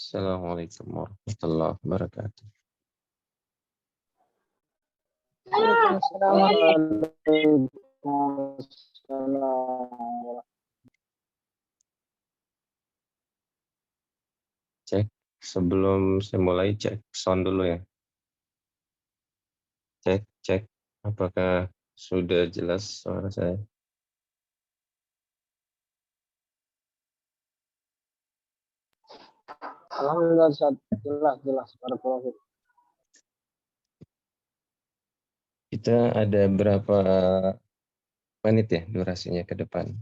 Assalamualaikum warahmatullahi wabarakatuh. Cek, sebelum saya mulai cek sound dulu ya. Cek, apakah sudah jelas suara saya? Alhamdulillah, jelas barakallahu. Kita ada berapa menit ya durasinya ke depan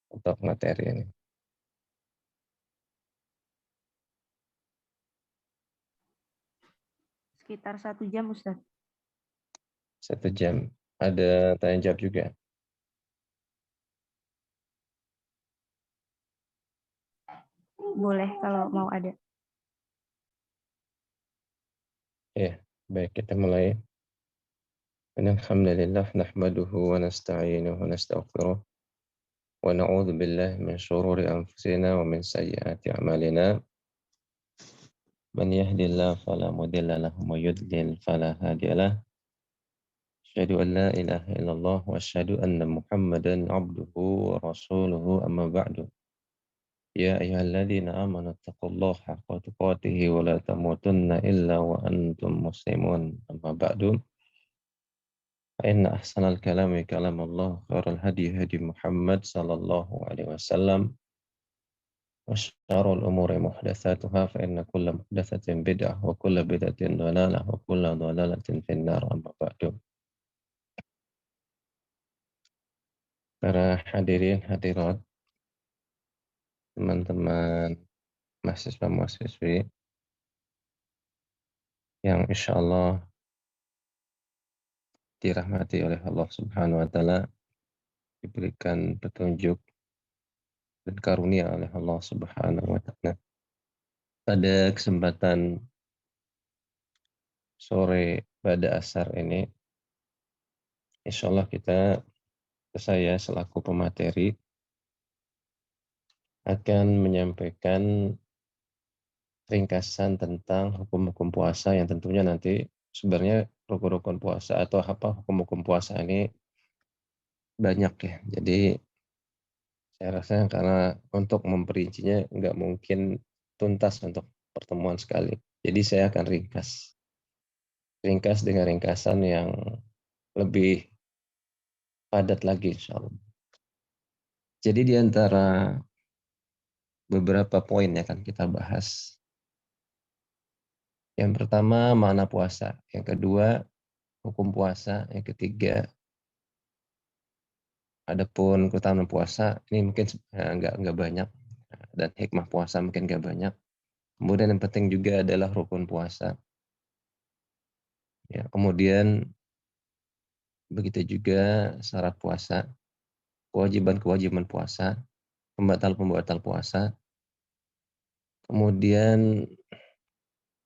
untuk materi ini? Sekitar 1 jam, Ustaz. 1 jam. Ada tanya jawab juga. Boleh kalau mau ada. Ya, baik, kita mulai. Alhamdulillah nahmaduhu wa nasta'inuhu wa nastaghfiruh wa na'udzu billahi min syururi anfusina wa min sayyiati a'malina. Man yahdihillahu fala mudilla lahu wa yudlil fala hadiya lahu. Asyhadu an la ilaha illallah wa asyhadu anna Muhammadan abduhu wa rasuluhu amma ba'du. Ya ayyuhalladzina amanu taqullaha haqqa tuqatih wa la tamutunna illa wa antum muslimun amma ba'du. فإن أحسن الكلام كلام الله خير الهدي هدي محمد صلى الله عليه وسلم وشر الأمور محدثاتها فإن كل محدثة بدعة وكل بدعة ضلالة وكل ضلالة في النار أما بعد. Para hadirin hadirat, teman-teman mahasiswa-mahasiswi yang insya Allah dirahmati oleh Allah Subhanahu wa Ta'ala, diberikan petunjuk dan karunia oleh Allah Subhanahu wa Ta'ala. Pada kesempatan sore pada asar ini, insya Allah saya selaku pemateri akan menyampaikan ringkasan tentang hukum-hukum puasa yang tentunya nanti sebenarnya rukun-rukun puasa atau apa hukum-hukum puasa ini banyak ya. Jadi saya rasa karena untuk memperincinya nggak mungkin tuntas untuk pertemuan sekali. Jadi saya akan ringkas dengan ringkasan yang lebih padat lagi insya Allah. Jadi di antara beberapa poin yang akan kita bahas. Yang pertama, makna puasa. Yang kedua, hukum puasa. Yang ketiga, adapun keutamaan puasa, ini mungkin nggak banyak. Dan hikmah puasa mungkin nggak banyak. Kemudian yang penting juga adalah rukun puasa. Ya, kemudian begitu juga syarat puasa, kewajiban-kewajiban puasa, pembatal-pembatal puasa, kemudian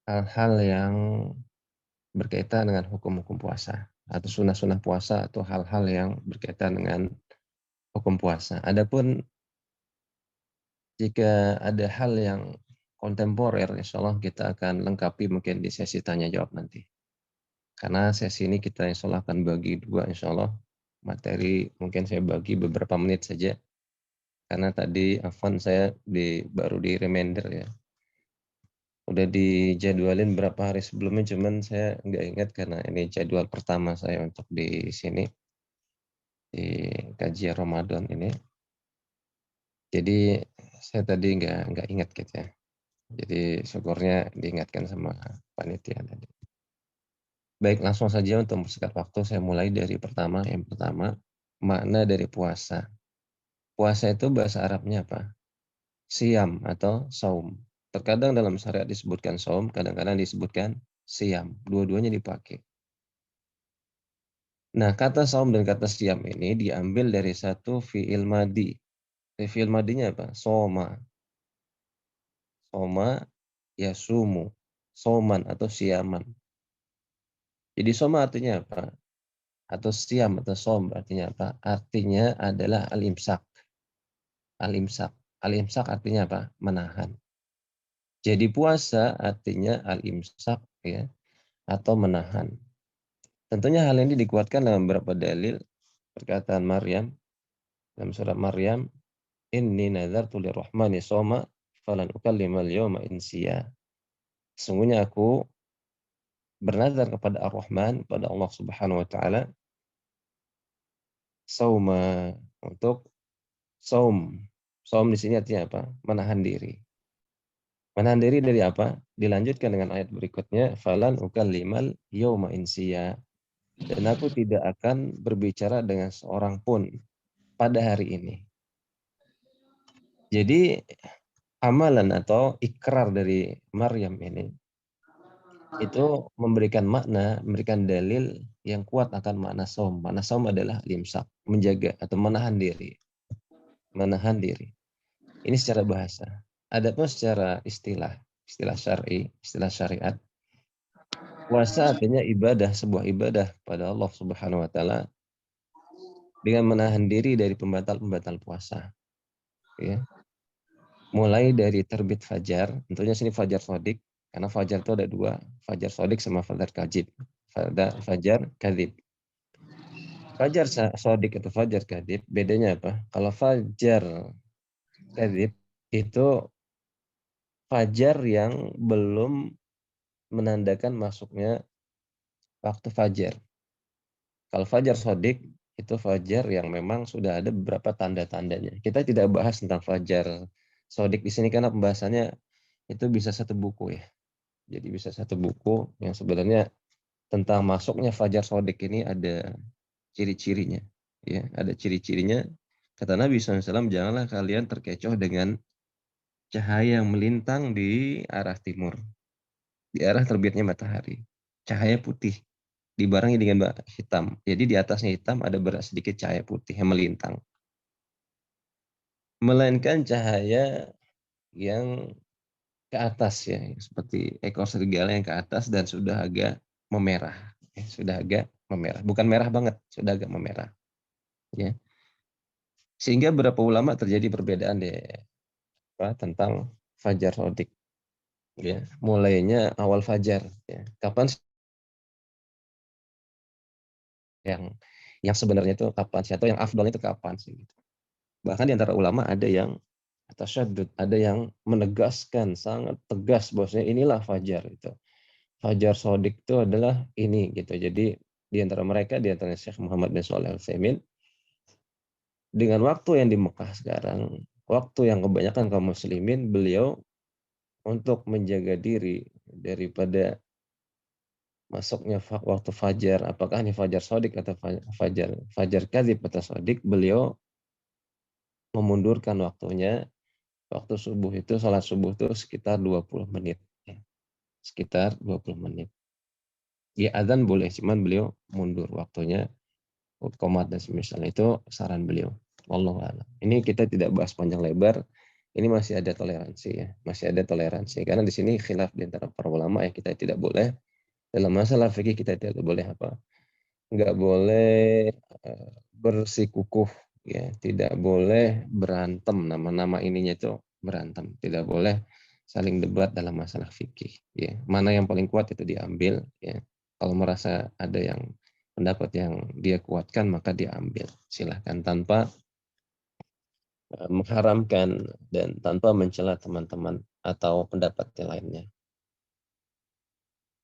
hal-hal yang berkaitan dengan hukum-hukum puasa atau sunnah-sunnah puasa atau hal-hal yang berkaitan dengan hukum puasa. Adapun jika ada hal yang kontemporer, insya Allah kita akan lengkapi mungkin di sesi tanya jawab nanti. Karena sesi ini kita insya Allah akan bagi dua, insya Allah materi mungkin saya bagi beberapa menit saja. Karena tadi Afwan saya baru di reminder ya. Udah dijadwalin berapa hari sebelumnya, cuman saya nggak ingat karena ini jadwal pertama saya untuk di sini di kajian Ramadan ini. Jadi saya tadi nggak ingat gitu ya. Jadi syukurnya diingatkan sama panitia tadi. Baik, langsung saja untuk mempersingkat waktu saya mulai dari yang pertama makna dari puasa. Puasa itu bahasa Arabnya apa? Siam atau saum. Terkadang dalam syariat disebutkan saum, kadang-kadang disebutkan siam. Dua-duanya dipakai. Nah, kata saum dan kata siam ini diambil dari satu fi'il madi. Fi'il madinya apa? Soma. Soma yasumu. Soman atau siaman. Jadi soma artinya apa? Atau siam atau som artinya apa? Artinya adalah al-imsak. Al-imsak. Al-imsak artinya apa? Menahan. Jadi puasa artinya al-imsak ya, atau menahan. Tentunya hal ini dikuatkan dalam beberapa dalil. Perkataan Maryam dalam surat Maryam, inni nazartu lirrahmani shoma falan ukallimal yawma insiya. Sesungguhnya aku bernazar kepada Ar-Rahman, pada Allah Subhanahu wa taala, sauma, untuk saum. Saum di sini artinya apa? Menahan diri. Menahan diri dari apa? Dilanjutkan dengan ayat berikutnya, falan ukallimal yawma insiya. Dan aku tidak akan berbicara dengan seorang pun pada hari ini. Jadi amalan atau ikrar dari Maryam ini itu memberikan makna, memberikan dalil yang kuat akan makna saum. Makna saum adalah limsak, menjaga atau menahan diri. Menahan diri. Ini secara bahasa. Adapun secara istilah syar'i, istilah syariat, puasa artinya ibadah, sebuah ibadah pada Allah Subhanahu wa taala dengan menahan diri dari pembatal-pembatal puasa. Ya. Mulai dari terbit fajar, tentunya sini fajar sodik, karena fajar itu ada dua, fajar sodik sama fajar kadzib. Fajar kadzib. Fajar sodik atau fajar kadzib, bedanya apa? Kalau fajar kadzib itu fajar yang belum menandakan masuknya waktu fajar. Kalau fajar sodik itu fajar yang memang sudah ada beberapa tanda-tandanya. Kita tidak bahas tentang fajar sodik di sini karena pembahasannya itu bisa satu buku ya. Jadi bisa satu buku yang sebenarnya tentang masuknya fajar sodik ini ada ciri-cirinya. Ya, ada ciri-cirinya. Kata Nabi SAW, janganlah kalian terkecoh dengan cahaya yang melintang di arah timur, di arah terbitnya matahari. Cahaya putih dibarengi dengan hitam. Jadi di atasnya hitam ada sedikit cahaya putih yang melintang. Melainkan cahaya yang ke atas ya, seperti ekor serigala yang ke atas dan sudah agak memerah. Ya, sudah agak memerah. Bukan merah banget, sudah agak memerah. Ya. Sehingga beberapa ulama terjadi perbedaan deh tentang fajar sodik. Ya. Mulainya awal fajar. Ya. Kapan yang sebenarnya itu kapan sih, atau yang afdal itu kapan sih? Gitu. Bahkan di antara ulama ada yang tasyadud, ada yang menegaskan sangat tegas bahwasanya inilah fajar itu. Fajar sodik itu adalah ini gitu. Jadi di antara mereka, di antara Syekh Muhammad bin Shalih Al-Utsaimin, dengan waktu yang di Mekah sekarang, waktu yang kebanyakan kaum muslimin, beliau untuk menjaga diri daripada masuknya waktu fajar, apakah ini fajar sodik atau fajar kadzib atau sodik, beliau memundurkan waktunya. Waktu subuh itu, salat subuh itu sekitar 20 menit. Sekitar 20 menit. Ya adzan boleh, cuman beliau mundur waktunya. Qomat dan misalnya itu saran beliau. Wallahu a'lam. Ini kita tidak bahas panjang lebar. Ini masih ada toleransi ya. Masih ada toleransi. Karena di sini khilaf di antara para ulama ya, kita tidak boleh dalam masalah fikih kita tidak boleh apa? Enggak boleh bersikukuh ya, tidak boleh berantem, nama-nama ininya itu berantem. Tidak boleh saling debat dalam masalah fikih ya. Mana yang paling kuat itu diambil ya. Kalau merasa ada yang pendapat yang dia kuatkan maka diambil. Silahkan tanpa mengharamkan dan tanpa mencela teman-teman atau pendapat yang lainnya.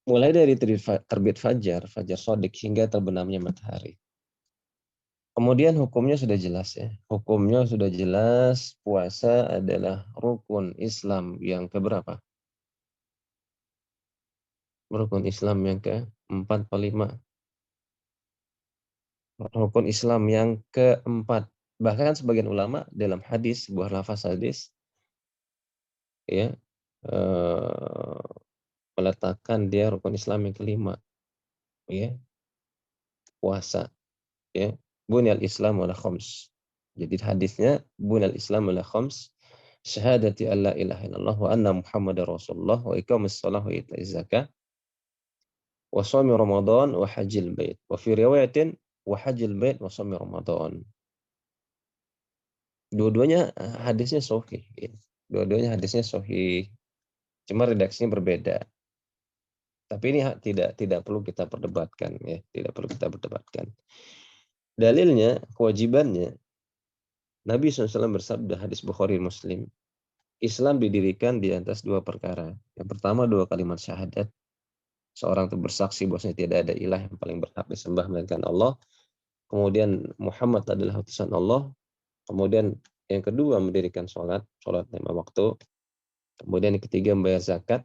Mulai dari terbit fajar, fajar sodik hingga terbenamnya matahari. Kemudian hukumnya sudah jelas ya. Hukumnya sudah jelas, puasa adalah rukun Islam yang keberapa? Rukun Islam yang keempat atau lima. Rukun Islam yang keempat. Bahkan sebagian ulama dalam hadis, sebuah lafaz hadis, ya, meletakkan dia rukun Islam yang kelima, ya, puasa, ya. Bunyal Islam ala khams. Jadi hadisnya bunyal Islam ala khams, syahadati an la ilaha illallah wa anna Muhammadar Rasulullah wa iqamis shalah wa ita'iz zakah wa shaumi Ramadan wa hajjil bait. Wa fi riwayatin wa hajjil bait wa shaumi Ramadan. Dua-duanya hadisnya sahih. Ya. Dua-duanya hadisnya sahih. Cuma redaksinya berbeda. Tapi ini tidak perlu kita perdebatkan ya, tidak perlu kita perdebatkan. Dalilnya, kewajibannya, Nabi SAW bersabda hadis Bukhari Muslim, Islam didirikan di atas dua perkara. Yang pertama 2 kalimat syahadat. Seorang itu bersaksi bahwasanya tidak ada ilah yang paling berhak disembah melainkan Allah. Kemudian Muhammad adalah utusan Allah. Kemudian yang kedua mendirikan sholat 5 waktu. Kemudian yang ketiga membayar zakat.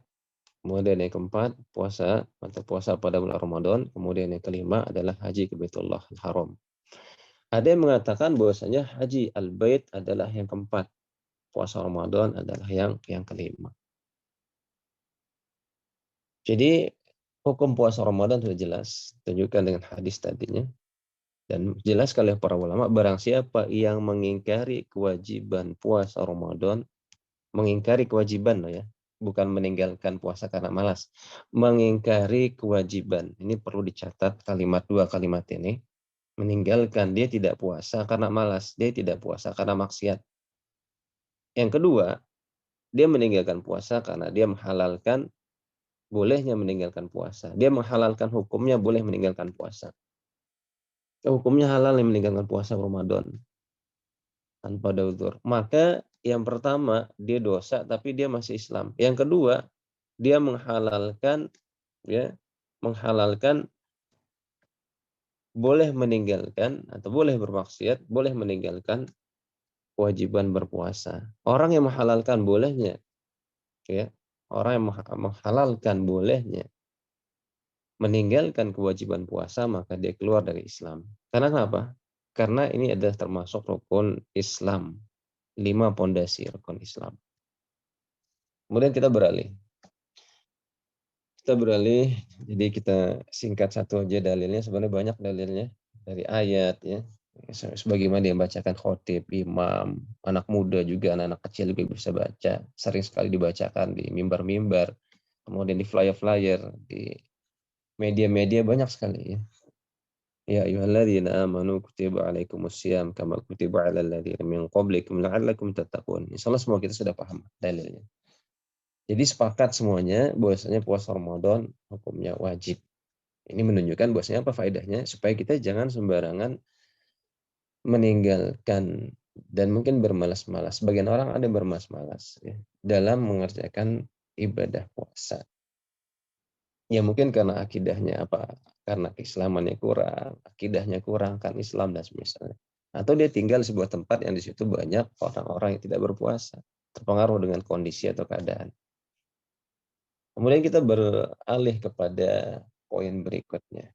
Kemudian yang keempat puasa atau puasa pada bulan Ramadan. Kemudian yang kelima adalah haji ke Baitullah Haram. Ada yang mengatakan bahwasanya haji al-bait adalah yang keempat. Puasa Ramadan adalah yang kelima. Jadi hukum puasa Ramadan sudah jelas, tunjukkan dengan hadis tadinya. Dan jelas oleh para ulama, barang siapa yang mengingkari kewajiban puasa Ramadan, mengingkari kewajiban loh ya, bukan meninggalkan puasa karena malas. Mengingkari kewajiban, ini perlu dicatat dua kalimat ini. Meninggalkan, dia tidak puasa karena malas, dia tidak puasa karena maksiat. Yang kedua, dia meninggalkan puasa karena dia menghalalkan bolehnya meninggalkan puasa. Dia menghalalkan hukumnya boleh meninggalkan puasa. Hukumnya halal yang meninggalkan puasa Ramadan tanpa ada uzur. Maka yang pertama dia dosa tapi dia masih Islam. Yang kedua dia menghalalkan boleh meninggalkan atau boleh bermaksiat, boleh meninggalkan kewajiban berpuasa. Orang yang menghalalkan bolehnya orang yang menghalalkan bolehnya meninggalkan kewajiban puasa, maka dia keluar dari Islam. Karena kenapa? Karena ini adalah termasuk rukun Islam. 5 pondasi rukun Islam. Kemudian kita beralih. Jadi kita singkat satu aja dalilnya. Sebenarnya banyak dalilnya. Dari ayat ya. Sebagaimana yang bacakan khotib, imam, anak muda juga, anak-anak kecil juga bisa baca. Sering sekali dibacakan di mimbar-mimbar. Kemudian di flyer-flyer, di media-media banyak sekali ya. Ya ayyuhalladzina amanu kutiba alaikumussyam kama kutiba alal ladzina min qablikum la'allakum tattaqun. Insyaallah semua kita sudah paham dalilnya. Jadi sepakat semuanya bahwasanya puasa Ramadan hukumnya wajib. Ini menunjukkan bahwasanya apa faedahnya supaya kita jangan sembarangan meninggalkan dan mungkin bermalas-malas. Sebagian orang ada yang bermalas-malas ya, dalam mengerjakan ibadah puasa. Ya mungkin karena akidahnya karena keislamannya kurang, akidahnya kurang, kan Islam dan semisalnya. Atau dia tinggal di sebuah tempat yang di situ banyak orang-orang yang tidak berpuasa, terpengaruh dengan kondisi atau keadaan. Kemudian kita beralih kepada poin berikutnya.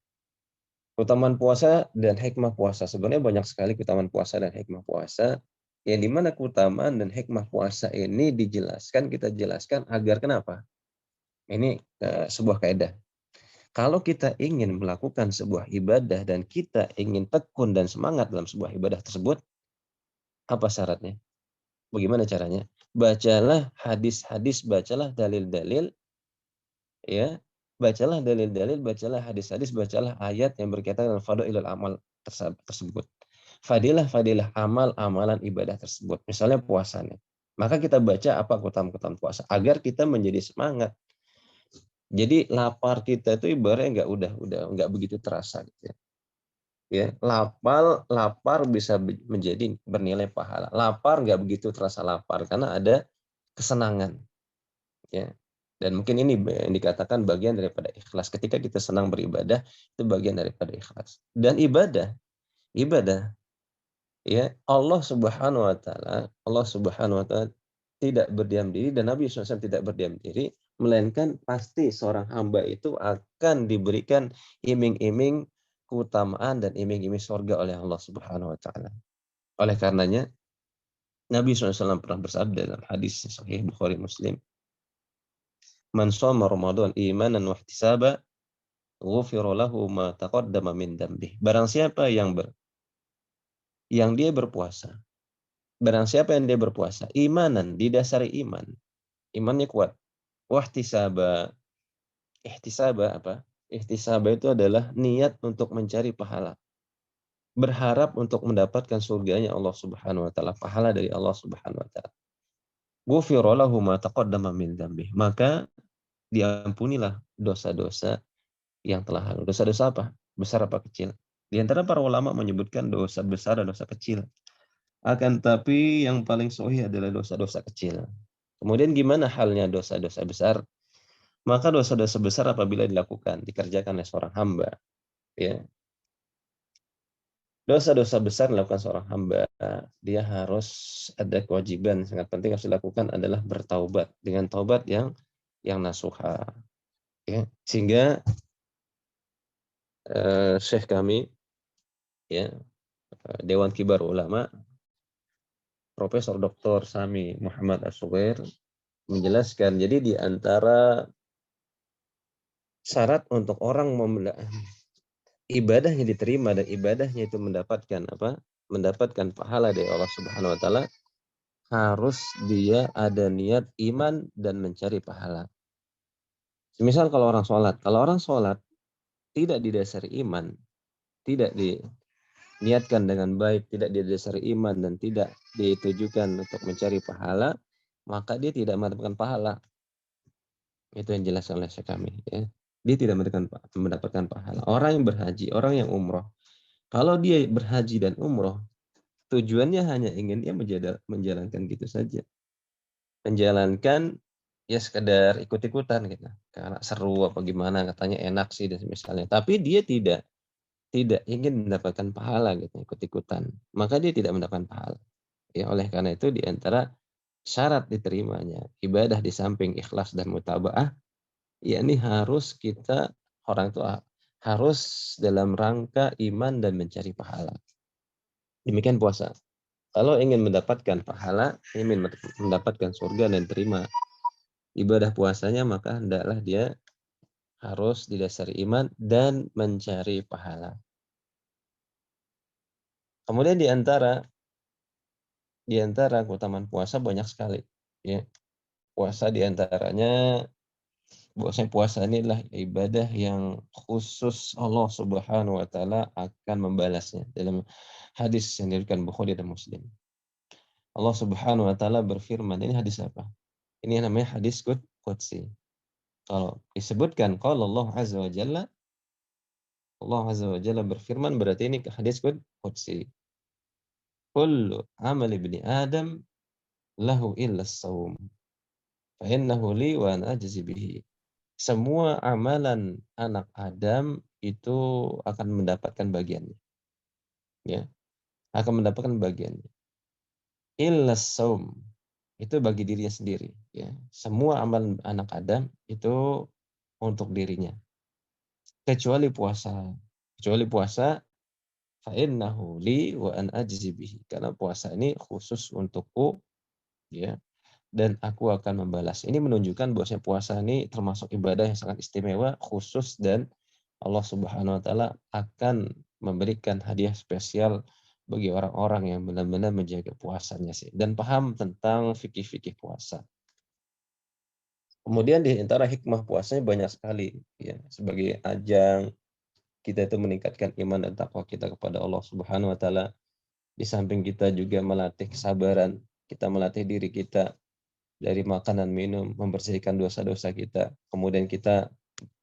Keutamaan puasa dan hikmah puasa. Sebenarnya banyak sekali keutamaan puasa dan hikmah puasa. Yang dimana keutamaan dan hikmah puasa ini kita jelaskan agar kenapa? Ini sebuah kaidah. Kalau kita ingin melakukan sebuah ibadah dan kita ingin tekun dan semangat dalam sebuah ibadah tersebut, apa syaratnya? Bagaimana caranya? Bacalah hadis-hadis, bacalah dalil-dalil, ya. Bacalah dalil-dalil, bacalah hadis-hadis, bacalah ayat yang berkaitan dengan fadailul amal tersebut. Fadilah amalan ibadah tersebut. Misalnya puasanya. Maka kita baca apa keutamaan puasa agar kita menjadi semangat. Jadi lapar kita itu ibaratnya nggak begitu terasa gitu ya. Ya, lapar bisa menjadi bernilai pahala. Lapar nggak begitu terasa lapar karena ada kesenangan. Ya. Dan mungkin ini yang dikatakan bagian daripada ikhlas. Ketika kita senang beribadah, itu bagian daripada ikhlas. Dan ibadah ya, Allah Subhanahu wa taala tidak berdiam diri dan Nabi SAW tidak berdiam diri, melainkan pasti seorang hamba itu akan diberikan iming-iming keutamaan dan iming-iming surga oleh Allah Subhanahu wa taala. Oleh karenanya Nabi SAW pernah bersabda dalam hadis sahih Bukhari Muslim, "Man shoma Ramadan imanan wa ihtisaba, ghufira lahu ma taqaddama min dhanbihi." Barang siapa yang dia berpuasa. Barang siapa yang dia berpuasa, imanan, didasari iman. Imannya kuat. Wahtisaba. Ihtisaba apa? Ihtisaba itu adalah niat untuk mencari pahala. Berharap untuk mendapatkan surganya Allah Subhanahu wa taala, pahala dari Allah Subhanahu wa taala. ghufira lahu ma taqaddama min dzambih. Maka diampunilah dosa-dosa yang telah lalu. Dosa-dosa apa? Besar apa kecil? Di antara para ulama menyebutkan dosa besar dan dosa kecil. Akan tapi yang paling sahih adalah dosa-dosa kecil. Kemudian gimana halnya dosa-dosa besar? Maka dosa-dosa besar apabila dikerjakan oleh seorang hamba, ya. Dosa-dosa besar dilakukan seorang hamba, dia harus ada kewajiban sangat penting harus dilakukan adalah bertaubat dengan taubat yang nasuha, ya. Sehingga Syekh kami, ya, Dewan Kibar Ulama, Profesor Dr. Sami Muhammad As-Sugair menjelaskan, jadi di antara syarat untuk orang ibadahnya diterima dan ibadahnya itu mendapatkan apa? Mendapatkan pahala dari Allah Subhanahu wa taala, harus dia ada niat iman dan mencari pahala. Misal kalau orang sholat tidak didasari iman, tidak diniatkan dengan baik, tidak didasari iman dan tidak ditujukan untuk mencari pahala, maka dia tidak mendapatkan pahala. Itu yang jelas oleh Syekh kami, ya. Dia tidak mendapatkan pahala. Orang yang berhaji, orang yang umroh, kalau dia berhaji dan umroh, tujuannya hanya ingin dia menjalankan gitu saja. Menjalankan ya sekedar ikut-ikutan gitu. Karena seru apa gimana, katanya enak sih dan misalnya. Tapi dia tidak ingin mendapatkan pahala gitu, ikut-ikutan. Maka dia tidak mendapatkan pahala. Ya, oleh karena itu di antara syarat diterimanya ibadah di samping ikhlas dan mutabaah, yakni harus orang itu harus dalam rangka iman dan mencari pahala. Demikian puasa. Kalau ingin mendapatkan pahala, ingin mendapatkan surga dan terima ibadah puasanya, maka hendaklah dia harus didasari iman dan mencari pahala. Kemudian di antara keutamaan puasa banyak sekali, ya. Puasa di antaranya bahwasanya puasa ini adalah ibadah yang khusus Allah Subhanahu wa taala akan membalasnya. Dalam hadis yang diriwayatkan Bukhari dan Muslim, Allah Subhanahu wa taala berfirman, ini hadis apa? Ini namanya hadis qudsi. Kalau disebutkan qala Allah azza wa jalla, Allah azza wa jalla berfirman, berarti ini hadis qudsi. Kullu amali ibni Adam lahu illa as-shaum. Fa innahu li wa ana ajzi bihi. Semua amalan anak Adam itu akan mendapatkan bagiannya. Ya, akan mendapatkan bagiannya. Illa as-shaum. Itu bagi dirinya sendiri, ya. Semua amalan anak Adam itu untuk dirinya. Kecuali puasa. Kecuali puasa, fa innahu li wa an ajzi bihi. Karena puasa ini khusus untukku, ya, dan aku akan membalas. Ini menunjukkan bahwa puasa ini termasuk ibadah yang sangat istimewa, khusus, dan Allah Subhanahu wa taala akan memberikan hadiah spesial bagi orang-orang yang benar-benar menjaga puasanya sih dan paham tentang fikih-fikih puasa. Kemudian di antara hikmah puasanya banyak sekali, ya, sebagai ajang kita itu meningkatkan iman dan takwa kita kepada Allah Subhanahu wa taala. Di samping kita juga melatih kesabaran, kita melatih diri kita dari makan dan minum, membersihkan dosa-dosa kita. Kemudian kita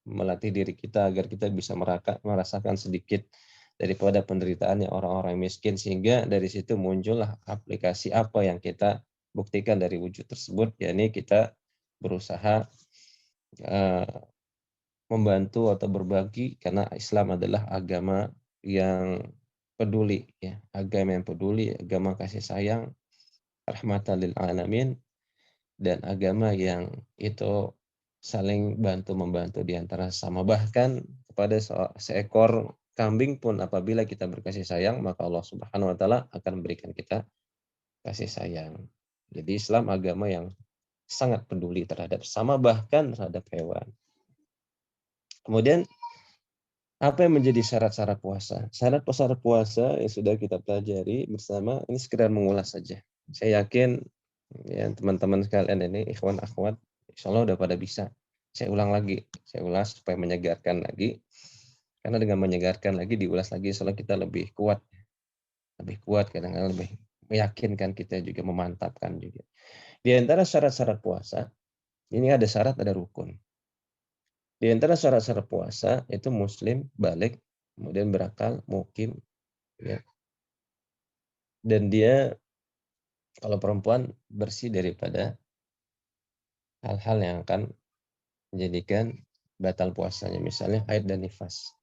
melatih diri kita agar kita bisa merasakan sedikit daripada penderitaannya orang-orang miskin, sehingga dari situ muncullah aplikasi apa yang kita buktikan dari wujud tersebut, yakni kita berusaha membantu atau berbagi, karena Islam adalah agama yang peduli, ya, agama yang peduli, agama kasih sayang, rahmatan lil alamin, dan agama yang itu saling bantu-membantu di antara sesama. Bahkan kepada seekor kambing pun apabila kita berkasih sayang, maka Allah Subhanahu wa taala akan memberikan kita kasih sayang. Jadi Islam agama yang sangat peduli terhadap sesama, bahkan terhadap hewan. Kemudian apa yang menjadi syarat-syarat puasa? Syarat-syarat puasa yang sudah kita pelajari bersama, ini sekedar mengulas saja. Saya yakin ya teman-teman sekalian ini, ikhwan akhwat, insya Allah udah pada bisa. Saya ulang lagi, saya ulas supaya menyegarkan lagi. Karena dengan menyegarkan lagi, diulas lagi, insya Allah kita lebih kuat, kadang-kadang lebih meyakinkan kita juga, memantapkan juga. Di antara syarat-syarat puasa, ini ada syarat, ada rukun. Di antara syarat-syarat puasa itu muslim, balik, kemudian berakal, mukim, ya. Dan dia kalau perempuan bersih daripada hal-hal yang akan menjadikan batal puasanya, misalnya haid dan nifas.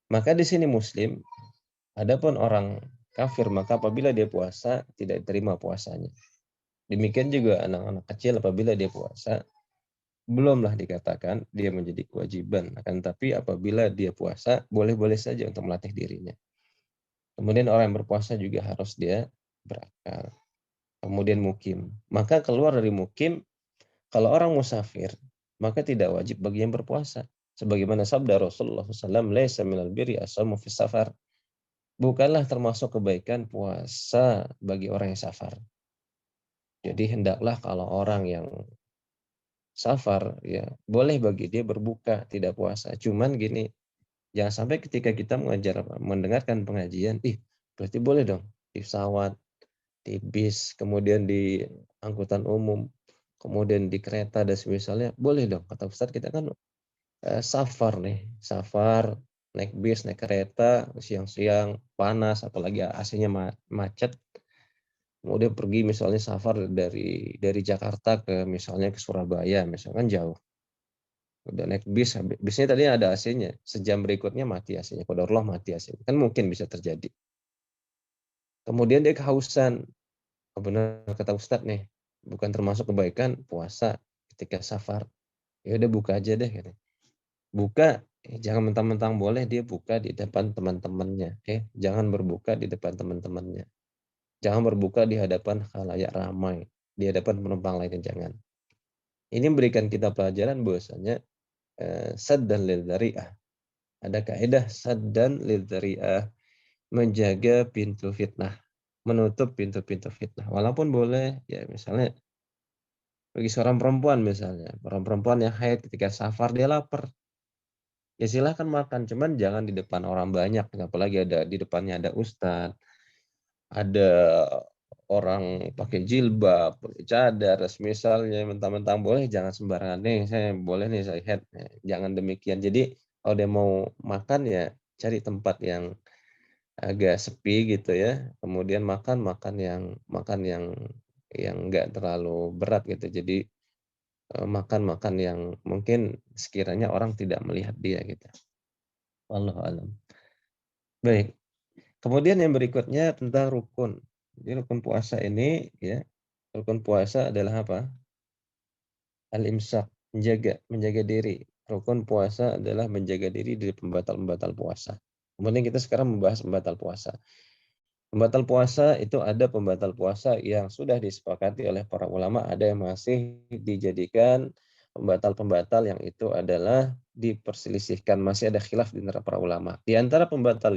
Maka di sini muslim, adapun orang kafir, maka apabila dia puasa tidak diterima puasanya. Demikian juga anak-anak kecil apabila dia puasa belumlah dikatakan dia menjadi kewajiban, akan tapi apabila dia puasa boleh-boleh saja untuk melatih dirinya. Kemudian orang yang berpuasa juga harus dia berakal. Kemudian mukim. Maka keluar dari mukim, kalau orang musafir, maka tidak wajib bagi yang berpuasa. Sebagaimana sabda Rasulullah SAW, "Laisa minal birri as-shaumu fis safar." Bukanlah termasuk kebaikan puasa bagi orang yang safar. Jadi hendaklah kalau orang yang safar, ya boleh bagi dia berbuka, tidak puasa. Cuman gini, jangan sampai ketika kita mendengarkan pengajian, berarti boleh dong di pesawat, di bis, kemudian di angkutan umum, kemudian di kereta dan semisalnya, boleh dong. Kata Ustadz, kita kan safar nih, safar, naik bis, naik kereta, siang-siang, panas, apalagi AC-nya macet. Kemudian pergi misalnya safar dari Jakarta ke misalnya ke Surabaya, misalkan jauh. Udah naik bis, bisnya tadinya ada AC-nya, sejam berikutnya mati AC-nya, qadarullah mati AC-nya. Kan mungkin bisa terjadi. Kemudian dia kehausan. Benar kata Ustadz nih, bukan termasuk kebaikan puasa ketika safar. Ya udah buka aja deh gitu. Buka, jangan mentang-mentang boleh dia buka di depan teman-temannya. Jangan berbuka di depan teman-temannya. Jangan berbuka di hadapan khalayak ramai, di hadapan penumpang lainnya, jangan. Ini memberikan kita pelajaran bahwasanya saddan lil dzari'ah. Ada kaidah saddan lil dzari'ah, menjaga pintu fitnah, menutup pintu-pintu fitnah. Walaupun boleh ya misalnya bagi seorang perempuan misalnya, orang perempuan yang haid ketika safar dia lapar. Ya silahkan makan, cuman jangan di depan orang banyak, apalagi ada di depannya ada ustadz, ada orang pakai jilbab, pakai cadar, misalnya mentang-mentang boleh, jangan sembarangan nih, saya boleh nih saya haid. Jangan demikian. Jadi kalau dia mau makan ya cari tempat yang agak sepi gitu ya. Kemudian makan yang enggak terlalu berat gitu. Jadi makan yang mungkin sekiranya orang tidak melihat dia gitu. Wallahu a'lam. Baik. Kemudian yang berikutnya tentang rukun. Jadi rukun puasa ini ya, rukun puasa adalah apa? Al-imsak, menjaga diri. Rukun puasa adalah menjaga diri dari pembatal-pembatal puasa. Kemudian kita sekarang membahas pembatal puasa. Pembatal puasa itu ada pembatal puasa yang sudah disepakati oleh para ulama, ada yang masih dijadikan pembatal-pembatal yang itu adalah diperselisihkan, masih ada khilaf di antara para ulama. Di antara pembatal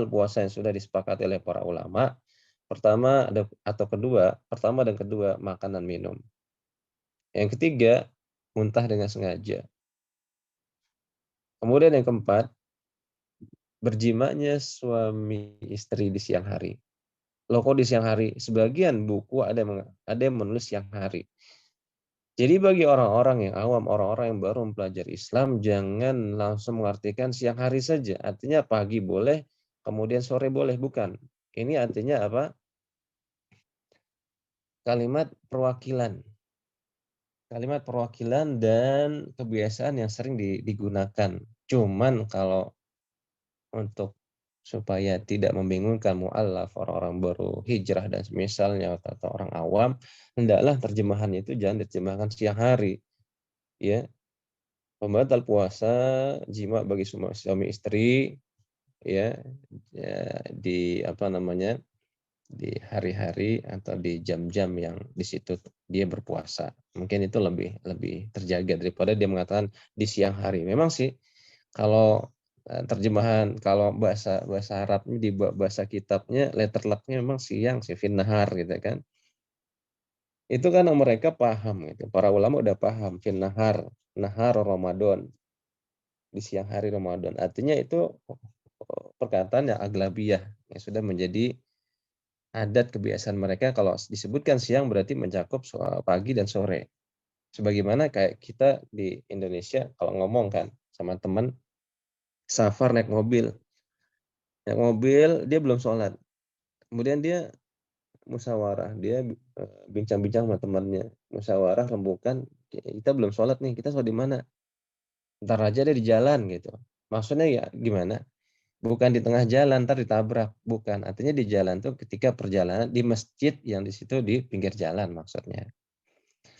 puasa yang sudah disepakati oleh para ulama, pertama dan kedua makanan minum. Yang ketiga, muntah dengan sengaja. Kemudian yang keempat, berjimanya suami istri di siang hari. Loh kok di siang hari? Sebagian buku ada yang menulis siang hari. Jadi bagi orang-orang yang awam, orang-orang yang baru mempelajari Islam, jangan langsung mengartikan siang hari saja. Artinya pagi boleh, kemudian sore boleh. Bukan. Ini artinya apa? Kalimat perwakilan. Kalimat perwakilan dan kebiasaan yang sering digunakan. Cuman kalau untuk supaya tidak membingungkan mu'allaf, orang-orang baru hijrah dan semisalnya atau orang awam, hendaklah terjemahan itu jangan diterjemahkan siang hari. Ya, pembatal puasa, jima bagi suami istri, ya, di apa namanya, di hari-hari atau di jam-jam yang di situ dia berpuasa. Mungkin itu lebih terjaga daripada dia mengatakan di siang hari. Memang sih kalau terjemahan, kalau bahasa Arabnya di bahasa kitabnya letter lucknya memang siang sih, fin nahar gitu kan. Itu kan mereka paham gitu. Para ulama udah paham fin nahar, nahar Ramadan, di siang hari Ramadan. Artinya itu perkataan yang aglabiyah yang sudah menjadi adat kebiasaan mereka kalau disebutkan siang berarti mencakup pagi dan sore. Sebagaimana kayak kita di Indonesia kalau ngomong kan sama teman safar naik mobil dia belum sholat, kemudian dia musyawarah, dia bincang-bincang sama temannya, musyawarah rembukan, kita belum sholat nih, kita sholat di mana? Ntar aja deh di jalan gitu. Maksudnya ya gimana? Bukan di tengah jalan, ntar ditabrak. Bukan, artinya di jalan tuh ketika perjalanan di masjid yang di situ di pinggir jalan maksudnya.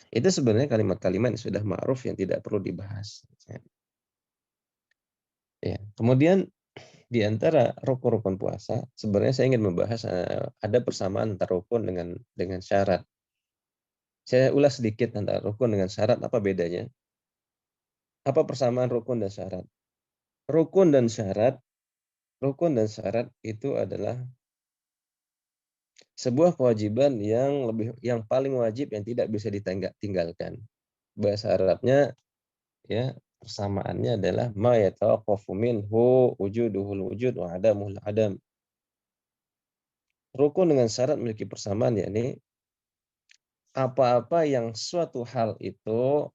Itu sebenarnya kalimat-kalimat yang sudah ma'ruf yang tidak perlu dibahas. Ya. Kemudian di antara rukun-rukun puasa, sebenarnya saya ingin membahas ada persamaan antara rukun dengan syarat. Saya ulas sedikit antara rukun dengan syarat, apa bedanya? Apa persamaan rukun dan syarat? Rukun dan syarat, rukun dan syarat itu adalah sebuah kewajiban yang paling wajib yang tidak bisa ditinggalkan. Bahasa Arabnya ya persamaannya adalah ma yatawaqqafu minhu wujuduhul wujud wa adamuhul adam. Rukun dengan syarat memiliki persamaan, yakni apa-apa yang suatu hal itu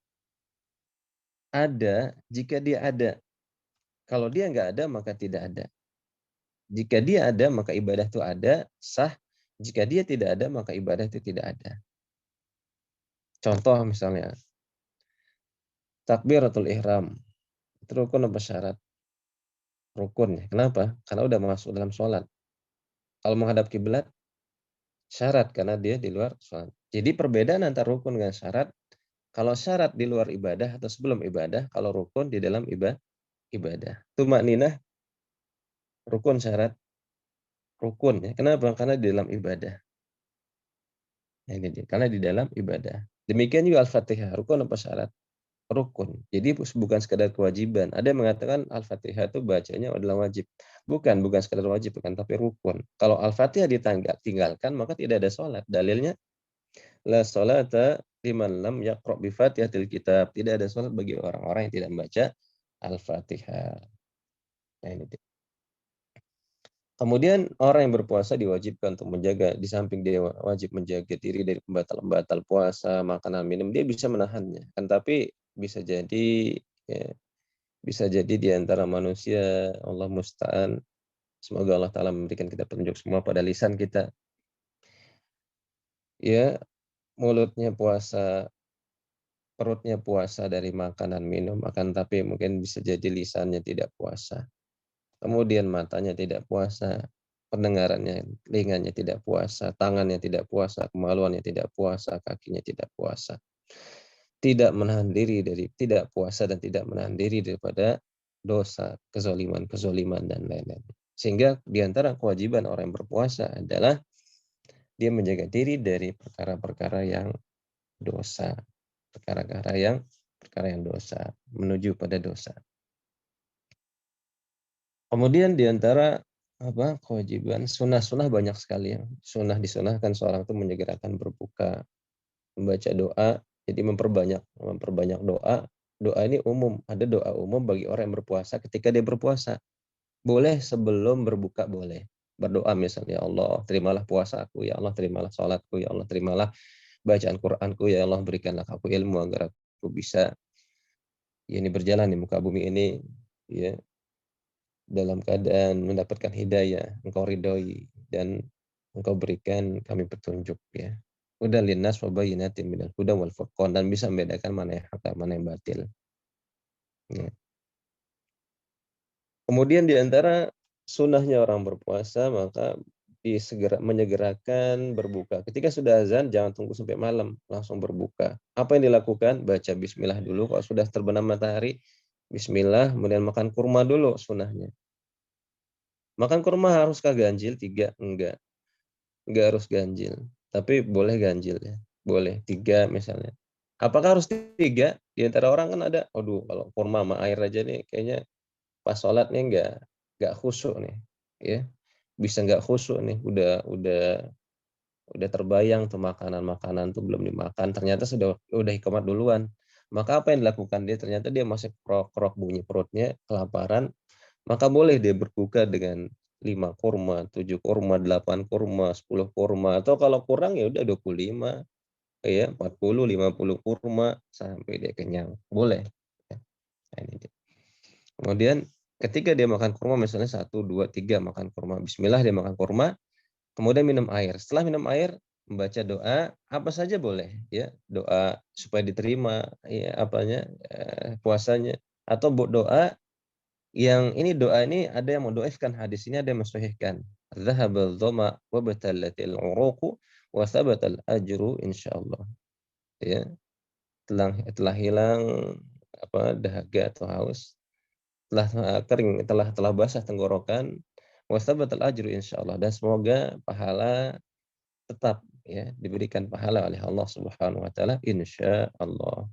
ada jika dia ada. Kalau dia nggak ada maka tidak ada. Jika dia ada maka ibadah itu ada, sah. Jika dia tidak ada maka ibadah itu tidak ada. Contoh misalnya takbiratul ihram. Itu rukun apa syarat? Rukun ya. Kenapa? Karena udah masuk dalam sholat. Kalau menghadap kiblat syarat karena dia di luar sholat. Jadi perbedaan antara rukun dengan syarat, kalau syarat di luar ibadah atau sebelum ibadah, kalau rukun di dalam ibadah. Tumakninah rukun syarat rukun ya. Kenapa? Karena di dalam ibadah. Nah, ini dia. Karena di dalam ibadah. Demikian juga Al-Fatihah, rukun apa syarat? Rukun. Jadi bukan sekadar kewajiban. Ada yang mengatakan Al-Fatihah itu bacanya adalah wajib. Bukan sekadar wajib, bukan, tapi rukun. Kalau Al-Fatihah ditinggalkan, maka tidak ada sholat. Dalilnya, la sholata liman lam yaqra' bi Fatihatil kitab. Tidak ada sholat bagi orang-orang yang tidak membaca Al-Fatihah. Nah, ini dia. Kemudian orang yang berpuasa diwajibkan untuk menjaga, di samping dia wajib menjaga diri dari pembatal-pembatal puasa, makanan minum, dia bisa menahannya. Kan tapi bisa jadi ya, bisa jadi di antara manusia, Allah musta'an. Semoga Allah Ta'ala memberikan kita petunjuk semua pada lisan kita. Ya, mulutnya puasa, perutnya puasa dari makanan minum, akan tapi mungkin bisa jadi lisannya tidak puasa. Kemudian matanya tidak puasa, pendengarannya, telinganya tidak puasa, tangannya tidak puasa, kemaluannya tidak puasa, kakinya tidak puasa. Tidak menahan diri dari tidak puasa dan tidak menahan diri daripada dosa, kezoliman dan lain-lain. Sehingga di antara kewajiban orang yang berpuasa adalah dia menjaga diri dari perkara-perkara yang dosa, perkara-perkara yang dosa, menuju pada dosa. Kemudian di antara kewajiban sunnah banyak sekali yang disunahkan seorang itu menyegerakan berbuka, membaca doa, jadi memperbanyak doa. Doa ini umum, ada doa umum bagi orang yang berpuasa ketika dia berpuasa. Boleh sebelum berbuka boleh. Berdoa misalnya, ya Allah terimalah puasaku, ya Allah terimalah salatku, ya Allah terimalah bacaan Qur'anku, ya Allah berikanlah aku ilmu agar aku bisa ini berjalan di muka bumi ini ya dalam keadaan mendapatkan hidayah, engkau ridhoi dan engkau berikan kami petunjuk ya. Udah linnas wa bayyinatin minal huda wal furqan, dan bisa membedakan mana yang hak dan mana yang batil. Ya. Kemudian di antara sunnahnya orang berpuasa maka menyegerakan berbuka. Ketika sudah azan jangan tunggu sampai malam, langsung berbuka. Apa yang dilakukan? Baca bismillah dulu. Kalau sudah terbenam matahari, bismillah, kemudian makan kurma dulu sunnahnya. Makan kurma haruskah ganjil? 3, enggak. Enggak harus ganjil. Tapi boleh ganjil ya. Boleh 3 misalnya. Apakah harus 3? Di antara orang kan ada, aduh kalau kurma sama air aja nih kayaknya pas sholatnya enggak khusyuk nih. Ya. Bisa enggak khusyuk nih. Udah terbayang tuh makanan-makanan tuh belum dimakan. Ternyata udah hikomat duluan. Maka apa yang dilakukan dia? Ternyata dia masih krok-krok bunyi perutnya, kelaparan. Maka boleh dia berbuka dengan 5 kurma, 7 kurma, 8 kurma, 10 kurma, atau kalau kurang ya udah 25, ya 40, 50 kurma sampai dia kenyang. Boleh. Ya, nah ini dia. Kemudian ketika dia makan kurma misalnya 1, 2, 3 makan kurma, bismillah dia makan kurma, kemudian minum air. Setelah minum air, membaca doa, apa saja boleh ya. Doa supaya diterima ya puasanya, atau doa yang ini doa ini ada yang mendoifkan hadis ini, ada yang mensahihkan. Dzahabal dhama wa batallatil uruqu wa thabatal ajru insyaallah. Ya, telah hilang dahaga atau haus, telah kering, telah basah tenggorokan, wa thabatal ajru insyaallah, dan semoga pahala tetap ya diberikan pahala oleh Allah Subhanahu wa taala insyaallah.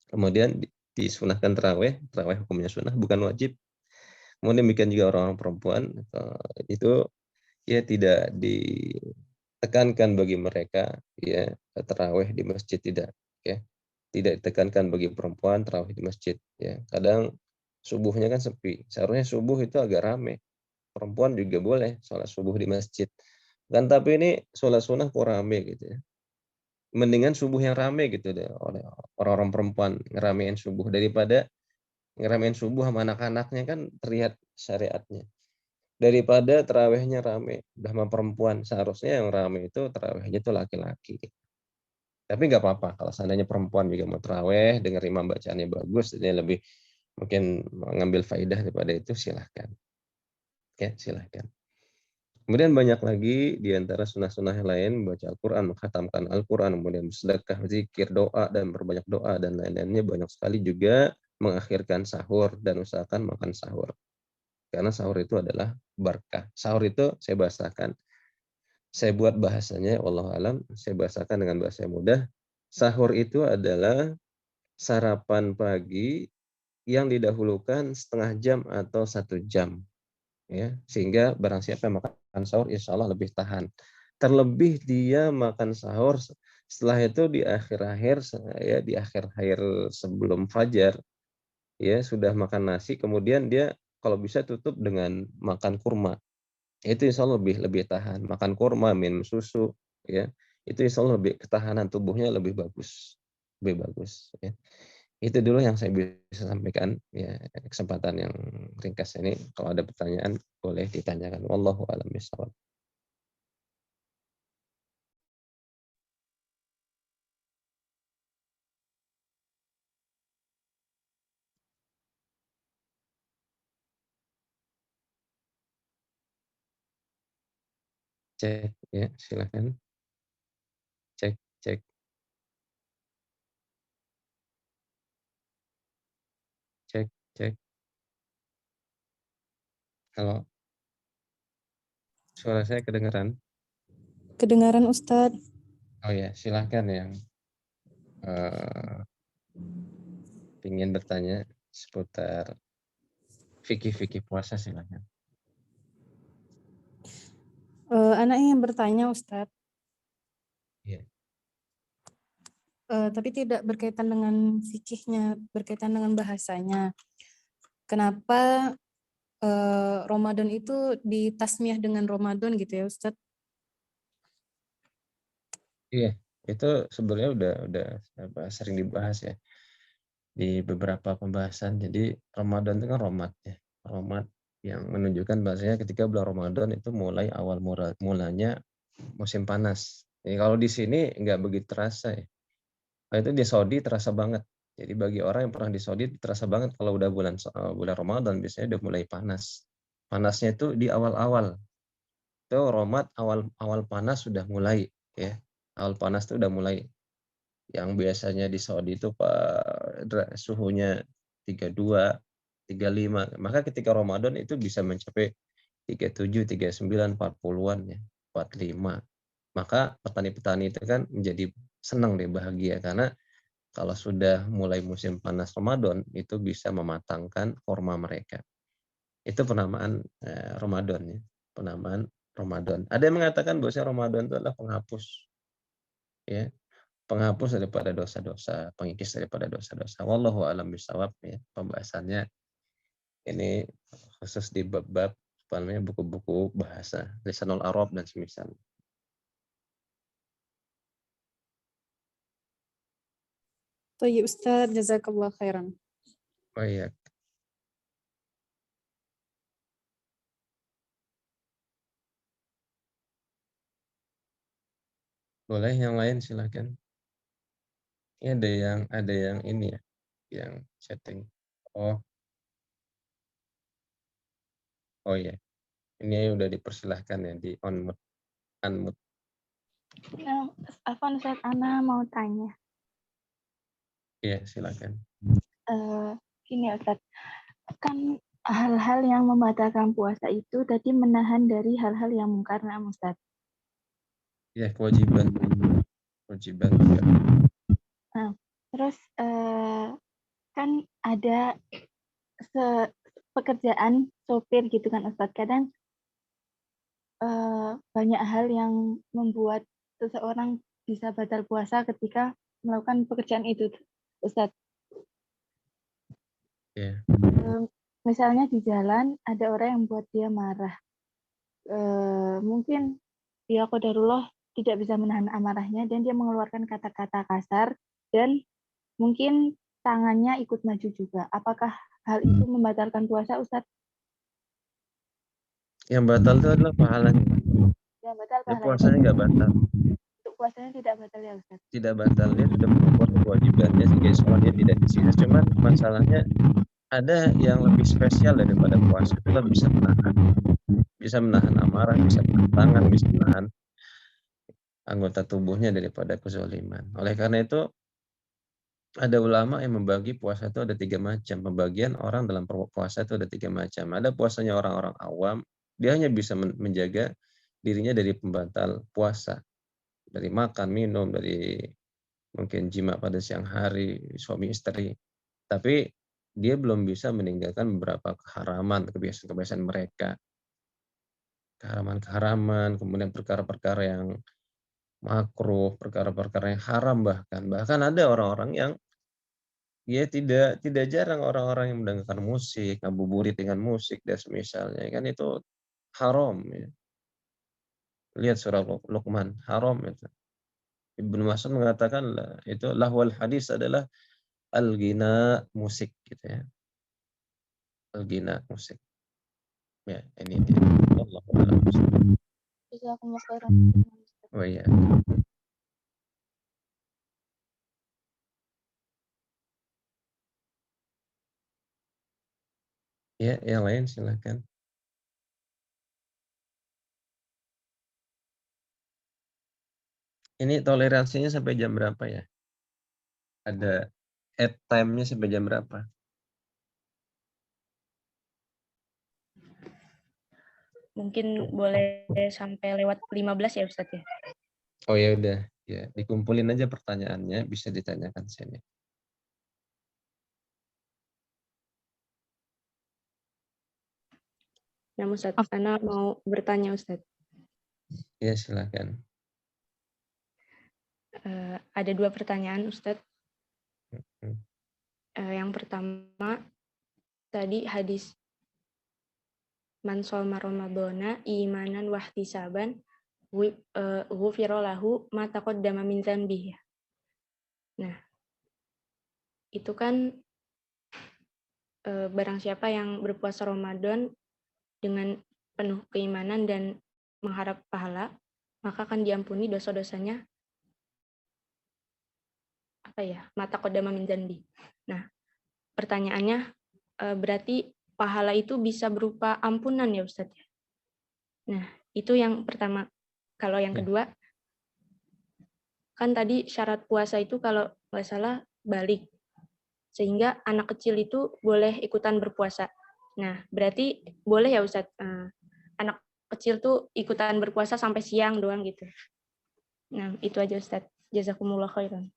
Kemudian disunahkan tarawih, tarawih hukumnya sunnah bukan wajib. Kemudian demikian juga orang-orang perempuan, itu ya tidak ditekankan bagi mereka ya tarawih di masjid, tidak ya. Tidak ditekankan bagi perempuan tarawih di masjid ya. Kadang subuhnya kan sepi. Seharusnya subuh itu agak rame. Perempuan juga boleh sholat subuh di masjid. Kan tapi ini sholat sunnah kok rame gitu ya. Mendingan subuh yang rame gitu deh oleh orang-orang perempuan ngeramein subuh, daripada ngeramein subuh sama anak-anaknya, kan terlihat syariatnya. Daripada tarawihnya rame, udah sama perempuan, seharusnya yang rame itu tarawihnya itu laki-laki. Tapi nggak apa-apa kalau seandainya perempuan juga mau tarawih, dengar imam bacaannya bagus, dia lebih mungkin mengambil faidah daripada itu, silahkan. Ya, silahkan. Kemudian banyak lagi di antara sunnah-sunnah yang lain, membaca Al-Quran, menghatamkan Al-Quran, kemudian bersedekah, zikir, doa, dan berbanyak doa, dan lain-lainnya banyak sekali juga mengakhirkan sahur, dan usahakan makan sahur. Karena sahur itu adalah berkah. Sahur itu saya bahasakan, saya buat bahasanya, wallahu alam, saya bahasakan dengan bahasa yang mudah. Sahur itu adalah sarapan pagi yang didahulukan setengah jam atau 1 jam. Ya, sehingga barang siapa yang makan sahur insya Allah lebih tahan. Terlebih dia makan sahur setelah itu di akhir-akhir ya, di akhir-akhir sebelum fajar ya, sudah makan nasi, kemudian dia kalau bisa tutup dengan makan kurma. Itu insya Allah lebih lebih tahan. Makan kurma, minum susu ya. Itu insya Allah lebih ketahanan tubuhnya lebih bagus. Lebih bagus ya. Itu dulu yang saya bisa sampaikan ya, kesempatan yang ringkas ini. Kalau ada pertanyaan boleh ditanyakan. Wallahu a'lam bishawab. Cek ya, silakan. Cek, cek, cek, cek. Kalau suara saya kedengaran? Kedengaran Ustadz. Oh ya, silakan yang ingin bertanya seputar fikih-fikih puasa, silakan. Anak yang bertanya Ustadz, Iya. tapi tidak berkaitan dengan fikihnya, berkaitan dengan bahasanya. Kenapa Ramadan itu ditasmiah dengan Ramadan gitu ya Ustadz? Iya, itu sebenarnya udah sering dibahas ya di beberapa pembahasan. Jadi Ramadan itu kan romat ya, romat yang menunjukkan bahasanya ketika bulan Ramadan itu mulai awal mulanya musim panas. Jadi kalau di sini nggak begitu terasa ya. Nah, itu di Saudi terasa banget. Jadi bagi orang yang pernah di Saudi terasa banget kalau udah bulan Ramadan biasanya udah mulai panas. Panasnya itu di awal-awal. Itu romat awal panas sudah mulai ya. Awal panas itu udah mulai. Yang biasanya di Saudi itu suhunya 32, 35. Maka ketika Ramadan itu bisa mencapai 37, 39, 40-an ya, 45. Maka petani-petani itu kan menjadi senang deh, bahagia, karena kalau sudah mulai musim panas Ramadan itu bisa mematangkan kurma mereka. Itu penamaan Ramadan ya, penamaan Ramadan. Ada yang mengatakan bahwa Ramadan itu adalah penghapus ya, penghapus daripada dosa-dosa, pengikis daripada dosa-dosa. Wallahu a'lam bishawab ya, pembahasannya Ini khusus di bab-bab apa namanya buku-buku bahasa, Lisanul Arab dan semisal. Thayyib Ustaz, jazakallah khairan. Oh iya. Boleh yang lain silakan. Ini ada yang ini ya, yang chatting. Oh iya. Ini udah dipersilahkan ya di unmute. Afwan Ustaz, Ana mau tanya. Iya, silakan. Gini ya Ustaz, kan hal-hal yang membatalkan puasa itu tadi menahan dari hal-hal yang mungkar, nah Ustaz. Ya, kewajiban juga. Nah, terus kan ada pekerjaan sopir gitu kan Ustaz. Kadang banyak hal yang membuat seseorang bisa batal puasa ketika melakukan pekerjaan itu, Ustaz. Yeah. Misalnya di jalan ada orang yang buat dia marah. Mungkin dia qadarullah tidak bisa menahan amarahnya dan dia mengeluarkan kata-kata kasar dan mungkin tangannya ikut maju juga. Apakah hal itu membatalkan puasa, Ustaz? Yang batal itu adalah pahalanya. Yang batal pahalanya. Puasanya nggak batal. Untuk puasanya tidak batal ya, Ustaz? Tidak batal, dia sudah mengukur kewajibannya sehingga sholatnya tidak disisa. Cuman masalahnya ada yang lebih spesial daripada puasa, itu kan bisa menahan amarah, bisa menahan tangan, bisa menahan anggota tubuhnya daripada kezaliman. Oleh karena itu ada ulama yang membagi puasa itu ada 3 macam. Pembagian orang dalam puasa itu ada 3 macam. Ada puasanya orang-orang awam, dia hanya bisa menjaga dirinya dari pembatal puasa, dari makan, minum, dari mungkin jima pada siang hari, suami istri. Tapi dia belum bisa meninggalkan beberapa keharaman, kebiasaan-kebiasaan mereka. Keharaman-keharaman, kemudian perkara-perkara yang makruh, perkara-perkara yang haram bahkan. Bahkan ada orang-orang yang ya tidak jarang orang-orang yang mendengarkan musik, ngabuburit dengan musik dan semisalnya, kan itu haram ya. Lihat surah Luqman, haram itu. Ibnu Mas'ud mengatakan itu lahwal hadis adalah al-ghina, musik gitu ya. Al-ghina, musik. Ya, ini dia. Allahu a'lam. Jazakumullah khairan. Oh iya. Ya, yang lain silakan. Ini toleransinya sampai jam berapa ya? Ada at time-nya sampai jam berapa? Mungkin boleh sampai lewat 15 ya Ustadz ya? Oh ya udah, ya dikumpulin aja pertanyaannya, bisa ditanyakan sini. Nah Ustadz, Ana mau bertanya Ustadz. Ya silakan. Ada 2 pertanyaan Ustadz. Yang pertama, tadi hadis man shoma ramadhana imanan wahtisaban ghufira lahu ma taqaddama min dzanbihi. Nah, itu kan barang siapa yang berpuasa Ramadan dengan penuh keimanan dan mengharap pahala, maka akan diampuni dosa-dosanya ma taqaddama min dzanbi. Nah, pertanyaannya berarti pahala itu bisa berupa ampunan ya Ustadz ya? Nah, itu yang pertama. Kalau yang kedua, kan tadi syarat puasa itu kalau nggak salah balik. Sehingga anak kecil itu boleh ikutan berpuasa. Nah, berarti boleh ya Ustadz, anak kecil tuh ikutan berpuasa sampai siang doang gitu. Nah, itu aja Ustadz. Jazakumullah khairan.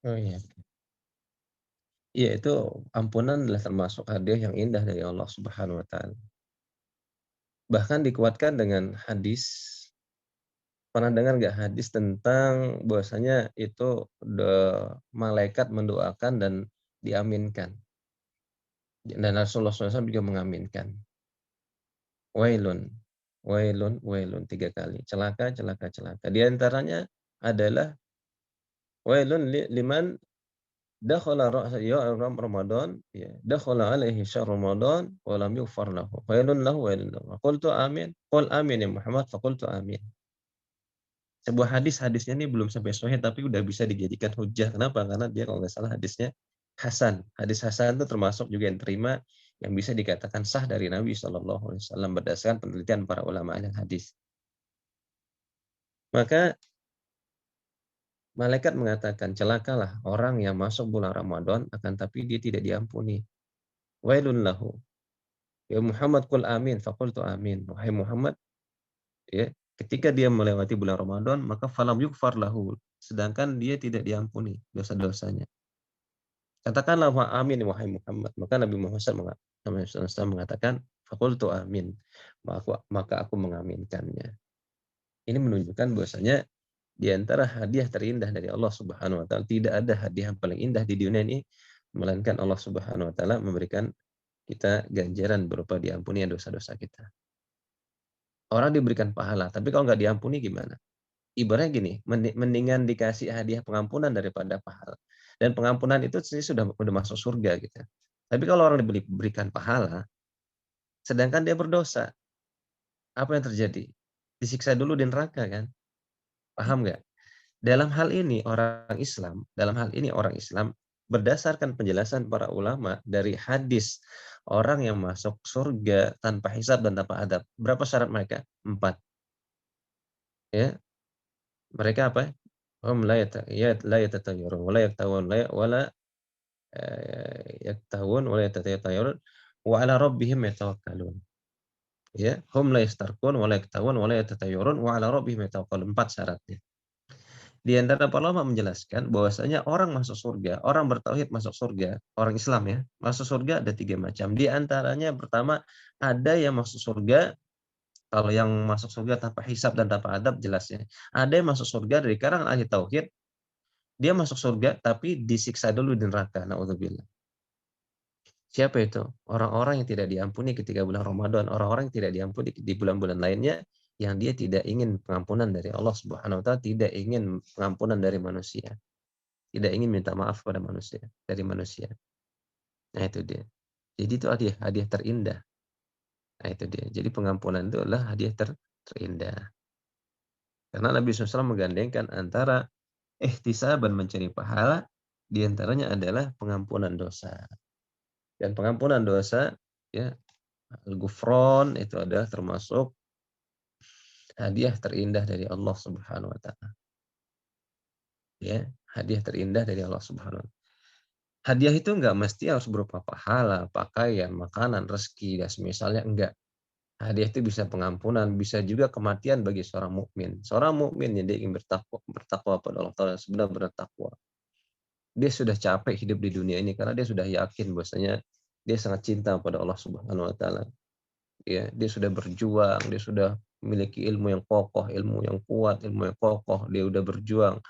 Oh iya. Iya, itu ampunan adalah termasuk hadiah yang indah dari Allah Subhanahu wa taala. Bahkan dikuatkan dengan hadis. Pernah dengar nggak hadis tentang bahwasanya itu malaikat mendoakan dan diaminkan. Dan Rasulullah SAW juga mengaminkan. Wailun, wailun, wailun 3 kali. Celaka, celaka, celaka. Di antaranya adalah wailun liman dakhala Ramadan, ya, dakhala alaihi syahr Ramadan wa lam yughfar lahu. Wailun lahu, wailun lahu. Qultu amin. Qul amin ya Muhammad, faqultu amin. Sebuah hadisnya ini belum sampai sahih tapi udah bisa dijadikan hujjah. Kenapa? Karena dia kalau nggak salah hadisnya hasan. Hadis hasan itu termasuk juga yang terima yang bisa dikatakan sah dari Nabi SAW berdasarkan penelitian para ulama ahli hadis. Maka malaikat mengatakan, celakalah orang yang masuk bulan Ramadan akan tapi dia tidak diampuni. Wailun lahu. Ya Muhammad qul amin, faqultu amin. Wahai Muhammad, ya, ketika dia melewati bulan Ramadan, maka falam yughfar lahu, sedangkan dia tidak diampuni dosa-dosanya. Katakanlah wa amin wahai Muhammad. Maka Nabi Muhammad SAW mengatakan, faqultu amin. Maka aku mengaminkannya. Ini menunjukkan bahwasanya di antara hadiah terindah dari Allah Subhanahu wa taala, tidak ada hadiah yang paling indah di dunia ini melainkan Allah Subhanahu wa taala memberikan kita ganjaran berupa diampuni dosa-dosa kita. Orang diberikan pahala, tapi kalau nggak diampuni gimana? Ibaratnya gini, mendingan dikasih hadiah pengampunan daripada pahala. Dan pengampunan itu sudah masuk surga gitu. Tapi kalau orang diberikan pahala, sedangkan dia berdosa, apa yang terjadi? Disiksa dulu di neraka kan? Paham nggak? Dalam hal ini orang Islam berdasarkan penjelasan para ulama dari hadis orang yang masuk surga tanpa hisab dan tanpa adab. Berapa syarat mereka? 4. Ya. Mereka apa? Hum la yatatayyarun wa la yaktawun wa la yaktawun wa la yatatayyarun wa ala rabbihim yatawakkalun. Ya, hum la yastarqun wa la yaktawun wa la yatatayyarun wa ala rabbihim yatawakkalun. 4 syaratnya. Di antara para ulama menjelaskan bahwasanya orang masuk surga, orang bertauhid masuk surga, orang Islam ya, masuk surga ada 3 macam. Di antaranya pertama, ada yang masuk surga, kalau yang masuk surga tanpa hisab dan tanpa adab jelasnya. Ada yang masuk surga dari kalangan ahli tauhid, dia masuk surga tapi disiksa dulu di neraka, naudzubillah. Siapa itu? Orang-orang yang tidak diampuni ketika bulan Ramadan, orang-orang yang tidak diampuni di bulan-bulan lainnya, yang dia tidak ingin pengampunan dari Allah Subhanahu wa taala, tidak ingin pengampunan dari manusia. Tidak ingin minta maaf pada manusia, dari manusia. Nah, itu dia. Jadi itu hadiah terindah. Nah, itu dia. Jadi pengampunan itu adalah hadiah terindah. Karena Nabi SAW menggandengkan antara ihtisaban mencari pahala, di antaranya adalah pengampunan dosa. Dan pengampunan dosa, ya, al-ghufran itu adalah termasuk hadiah terindah dari Allah Subhanahu wa taala. Ya, hadiah terindah dari Allah Subhanahu wa taala. Hadiah itu enggak mesti harus berupa pahala, pakaian, makanan, rezeki dan semisalnya, enggak. Hadiah itu bisa pengampunan, bisa juga kematian bagi seorang mukmin. Seorang mukmin yang dia ingin bertakwa pada Allah Taala, sebenarnya bertakwa. Dia sudah capek hidup di dunia ini karena dia sudah yakin bahwasanya dia sangat cinta pada Allah Subhanahu wa taala. Ya, dia sudah berjuang, dia sudah memiliki ilmu yang kokoh, ilmu yang kuat, ilmu yang kokoh, dia udah berjuang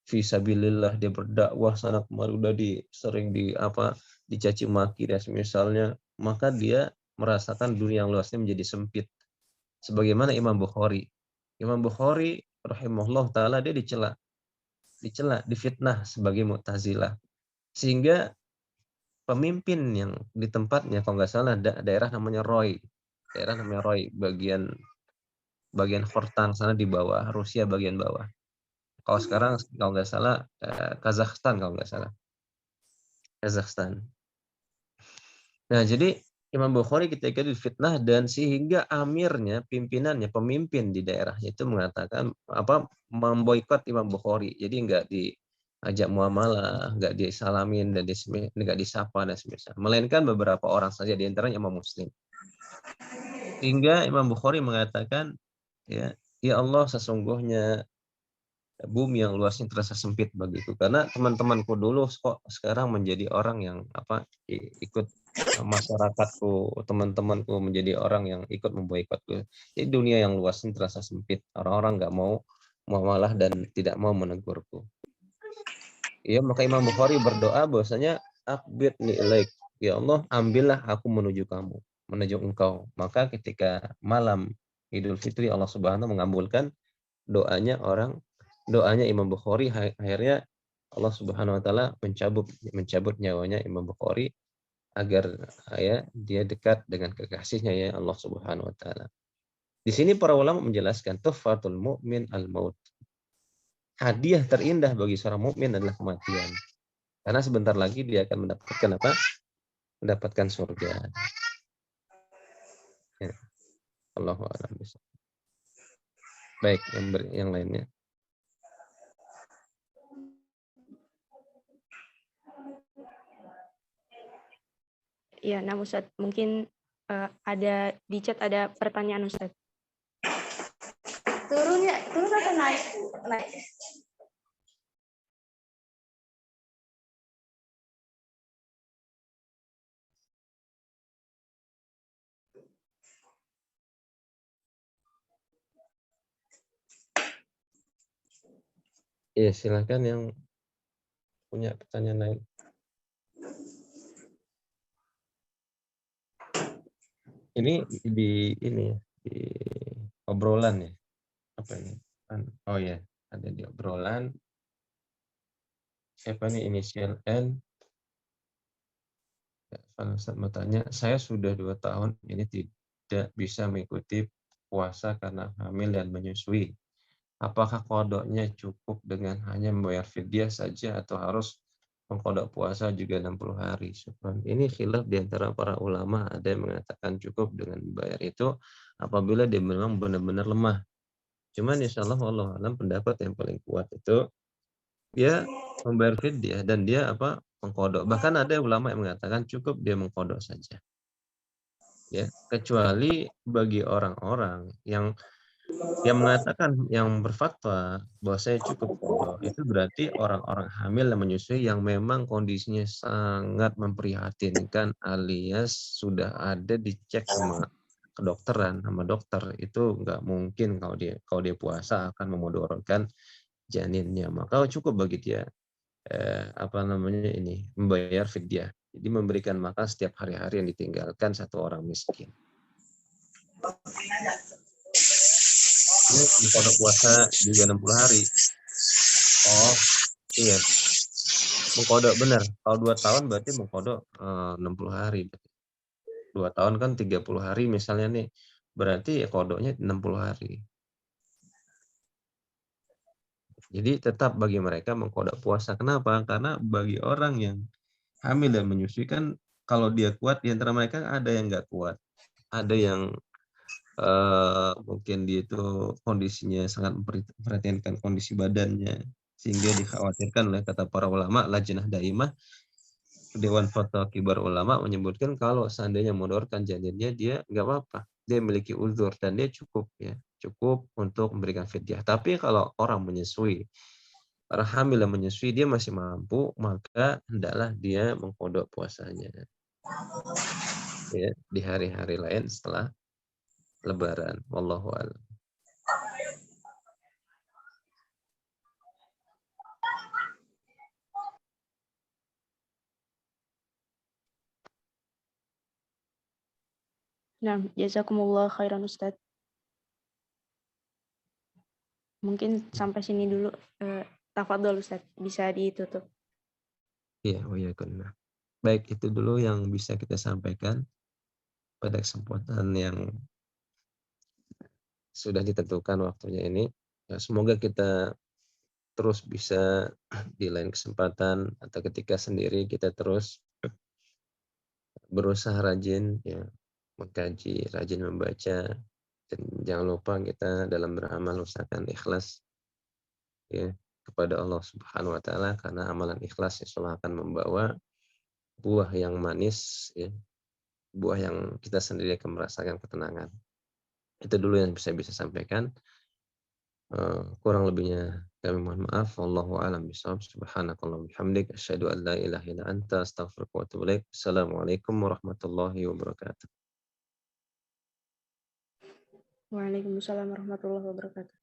fisabilillah, dia berdakwah sana kemari, udah sering dicaci maki dan misalnya, maka dia merasakan dunia yang luasnya menjadi sempit. Sebagaimana Imam Bukhari rahimahullah taala, dia dicela, difitnah sebagai Mu'tazilah. Sehingga pemimpin yang di tempatnya, kalau nggak salah daerah namanya Roy, bagian Khortan sana di bawah, Rusia bagian bawah. Kalau sekarang kalau nggak salah Kazakhstan kalau nggak salah. Kazakhstan. Nah, jadi Imam Bukhari ketika difitnah dan sehingga amirnya, pemimpin di daerahnya itu mengatakan memboikot Imam Bukhari. Jadi nggak diajak muamalah, nggak disalamin dan nggak disapa dan sebagainya. Melainkan beberapa orang saja, di antaranya Imam Muslim. Sehingga Imam Bukhari mengatakan, ya Allah, sesungguhnya bumi yang luasnya terasa sempit bagiku, karena teman-temanku dulu kok sekarang menjadi orang yang ikut masyarakatku, teman-temanku menjadi orang yang ikut memboikotku. Jadi dunia yang luasnya terasa sempit, orang-orang nggak mau muamalah dan tidak mau menegurku. Ya, maka Imam Bukhari berdoa bahwasanya akbirni ilaik, ya Allah, ambillah aku menuju kamu, menuju engkau. Maka ketika malam Idul Fitri Allah Subhanahu mengabulkan doanya Imam Bukhari. Akhirnya Allah Subhanahu wa taala mencabut nyawanya Imam Bukhari agar ya dia dekat dengan kekasihnya ya Allah Subhanahu wa taala. Di sini para ulama menjelaskan tuhfatul mu'min al-maut. Hadiah terindah bagi seorang mukmin adalah kematian. Karena sebentar lagi dia akan mendapatkan apa? Mendapatkan surga. Ya. Allahu a'lam bishawab. Baik, yang lainnya. Ya, nah Ustadz, mungkin ada di chat ada pertanyaan Ustadz. Turun atau naik? Naik. Ya, silakan yang punya pertanyaan lain. Ini di obrolan ya. Apa ini? Oh ya, ada di obrolan. Siapa nih inisial N? Ustaz mau tanya, saya sudah 2 tahun ini tidak bisa mengikuti puasa karena hamil dan menyusui. Apakah kodoknya cukup dengan hanya membayar fidyah saja atau harus mengkodok puasa juga 60 hari? Ini khilaf di antara para ulama. Ada yang mengatakan cukup dengan membayar itu apabila dia memang benar-benar lemah. Cuman insya Allah alam pendapat yang paling kuat itu dia membayar fidyah dan dia mengkodok. Bahkan ada ulama yang mengatakan cukup dia mengkodok saja. Ya, kecuali bagi orang-orang yang mengatakan, yang berfatwa bahwa saya cukup kodok, itu berarti orang-orang hamil dan menyusui yang memang kondisinya sangat memprihatinkan alias sudah ada dicek sama kedokteran, sama dokter, itu nggak mungkin kalau dia puasa akan memudaratkan janinnya, maka cukup bagi dia membayar fidyah. Jadi memberikan makan setiap hari-hari yang ditinggalkan satu orang miskin. Ini mengkodok puasa juga 60 hari. Oh, iya. Mengkodok benar. Kalau 2 tahun berarti mengkodok 60 hari. 2 tahun kan 30 hari misalnya nih. Berarti ya kodoknya 60 hari. Jadi tetap bagi mereka mengkodok puasa. Kenapa? Karena bagi orang yang hamil dan menyusui kan kalau dia kuat, di antara mereka ada yang nggak kuat. Ada yang mungkin dia itu kondisinya sangat memperhatikan kondisi badannya, sehingga dikhawatirkan oleh kata para ulama, Lajnah Daimah, Dewan Fatwa Kibar Ulama menyebutkan kalau seandainya mendorkan janinnya, dia nggak apa-apa. Dia memiliki uzur dan dia cukup untuk memberikan fidyah. Tapi kalau orang menyusui, orang hamil dan menyusui, dia masih mampu, maka hendaklah dia mengkodok puasanya. Ya, di hari-hari lain setelah Lebaran. Wallahu a'lam. Nah, jazakumullah khairan Ustadz. Mungkin sampai sini dulu. Tafadhol Ustadz, bisa ditutup. Iya, baik, itu dulu yang bisa kita sampaikan pada kesempatan yang sudah ditentukan waktunya ini. Ya, semoga kita terus bisa di lain kesempatan atau ketika sendiri kita terus berusaha rajin ya mengkaji, rajin membaca, dan jangan lupa kita dalam beramal usahakan ikhlas ya kepada Allah Subhanahu wa taala, karena amalan ikhlas insya Allah akan membawa buah yang manis ya, buah yang kita sendiri akan merasakan ketenangan. Itu dulu yang bisa sampaikan. Kurang lebihnya kami mohon maaf. Wallahu a'lam bishawab. Subhanakallahumma bihamdik asyhadu an la ilaha illa anta astaghfiruka wa atubu ilaik. Assalamualaikum warahmatullahi wabarakatuh. Waalaikumsalam warahmatullahi wabarakatuh.